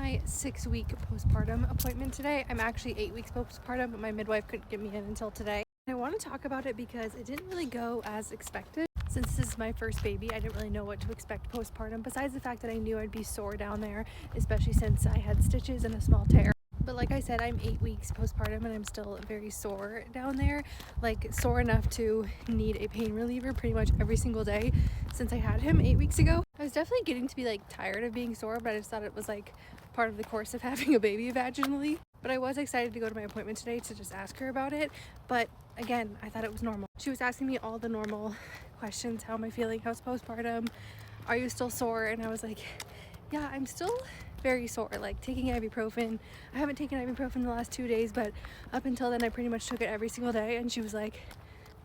my 6-week postpartum appointment today. I'm actually 8 weeks postpartum, but my midwife couldn't get me in until today. I want to talk about it because it didn't really go as expected. Since this is my first baby, I didn't really know what to expect postpartum, besides the fact that I knew I'd be sore down there, especially since I had stitches and a small tear. But like I said, I'm 8 weeks postpartum and I'm still very sore down there, like sore enough to need a pain reliever pretty much every single day since I had him 8 weeks ago. I was definitely getting to be like tired of being sore, but I just thought it was like part of the course of having a baby vaginally. But I was excited to go to my appointment today to just ask her about it. But again, I thought it was normal. She was asking me all the normal questions. How am I feeling? How's postpartum? Are you still sore? And I was like, yeah, I'm still very sore, like taking ibuprofen. I haven't taken ibuprofen the last 2 days, but up until then I pretty much took it every single day. And she was like,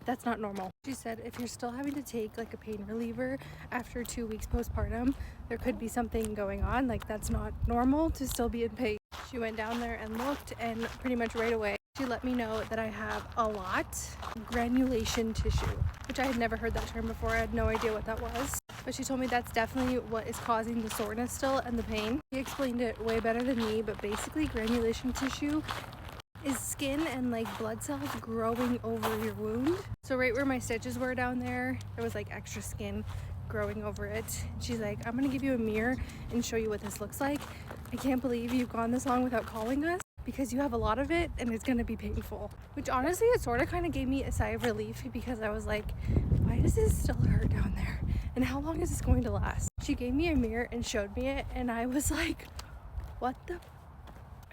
that's not normal. She said if you're still having to take like a pain reliever after 2 weeks postpartum, there could be something going on. Like that's not normal to still be in pain. She went down there and looked, and pretty much right away she let me know that I have a lot of granulation tissue, which I had never heard that term before. I had no idea what that was. But she told me that's definitely what is causing the soreness still and the pain. She explained it way better than me, but basically granulation tissue is skin and like blood cells growing over your wound. So right where my stitches were down there was like extra skin growing over it. She's like, I'm gonna give you a mirror and show you what this looks like. I can't believe you've gone this long without calling us, because you have a lot of it and it's gonna be painful. Which honestly, it sort of kind of gave me a sigh of relief, because I was like, why does this still hurt down there? And how long is this going to last? She gave me a mirror and showed me it, and I was like, what the?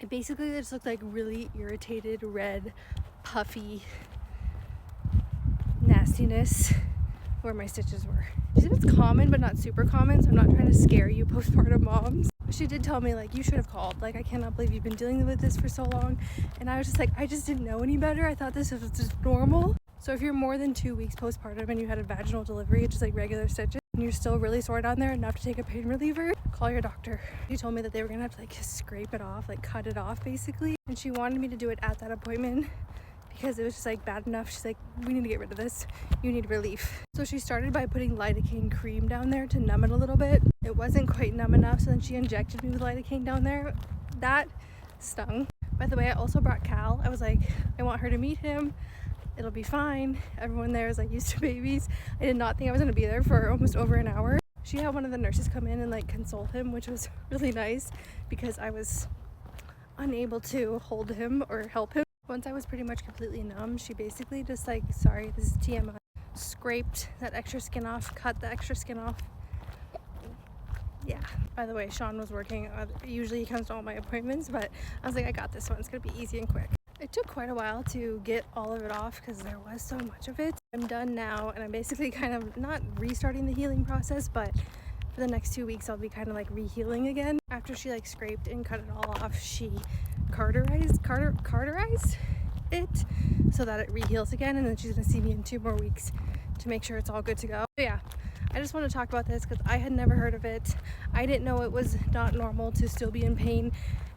It basically just looked like really irritated, red, puffy nastiness where my stitches were. She said it's common, but not super common, so I'm not trying to scare you postpartum moms. She did tell me, like, you should have called. Like, I cannot believe you've been dealing with this for so long. And I was just like, I just didn't know any better. I thought this was just normal. So if you're more than 2 weeks postpartum and you had a vaginal delivery, just like regular stitches, and you're still really sore down there enough to take a pain reliever, call your doctor. She told me that they were gonna have to like scrape it off, like cut it off basically. And she wanted me to do it at that appointment because it was just like bad enough. She's like, we need to get rid of this. You need relief. So she started by putting lidocaine cream down there to numb it a little bit. It wasn't quite numb enough, so then she injected me with lidocaine down there. That stung. By the way, I also brought Cal. I was like, I want her to meet him. It'll be fine. Everyone there is like used to babies. I did not think I was gonna be there for almost over an hour. She had one of the nurses come in and like console him, which was really nice because I was unable to hold him or help him. Once I was pretty much completely numb, she basically just like, sorry, this is TMI, scraped that extra skin off, cut the extra skin off. Yeah. By the way, Sean was working. Usually he comes to all my appointments, but I was like, I got this one. It's gonna be easy and quick. It took quite a while to get all of it off because there was so much of it. I'm done now, and I'm basically kind of not restarting the healing process, but for the next 2 weeks I'll be kind of like re-healing again. After she like scraped and cut it all off, she cauterized it so that it re-heals again, and then she's gonna see me in 2 more weeks to make sure it's all good to go. But yeah, I just want to talk about this because I had never heard of it. I didn't know it was not normal to still be in pain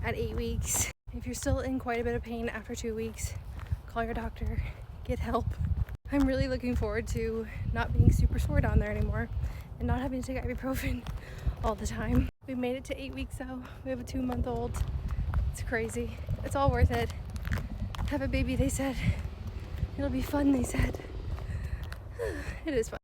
at 8 weeks. If you're still in quite a bit of pain after 2 weeks, call your doctor, get help. I'm really looking forward to not being super sore down there anymore and not having to take ibuprofen all the time. We made it to 8 weeks though. We have a 2-month-old. It's crazy. It's all worth it. Have a baby, they said. It'll be fun, they said. It is fun.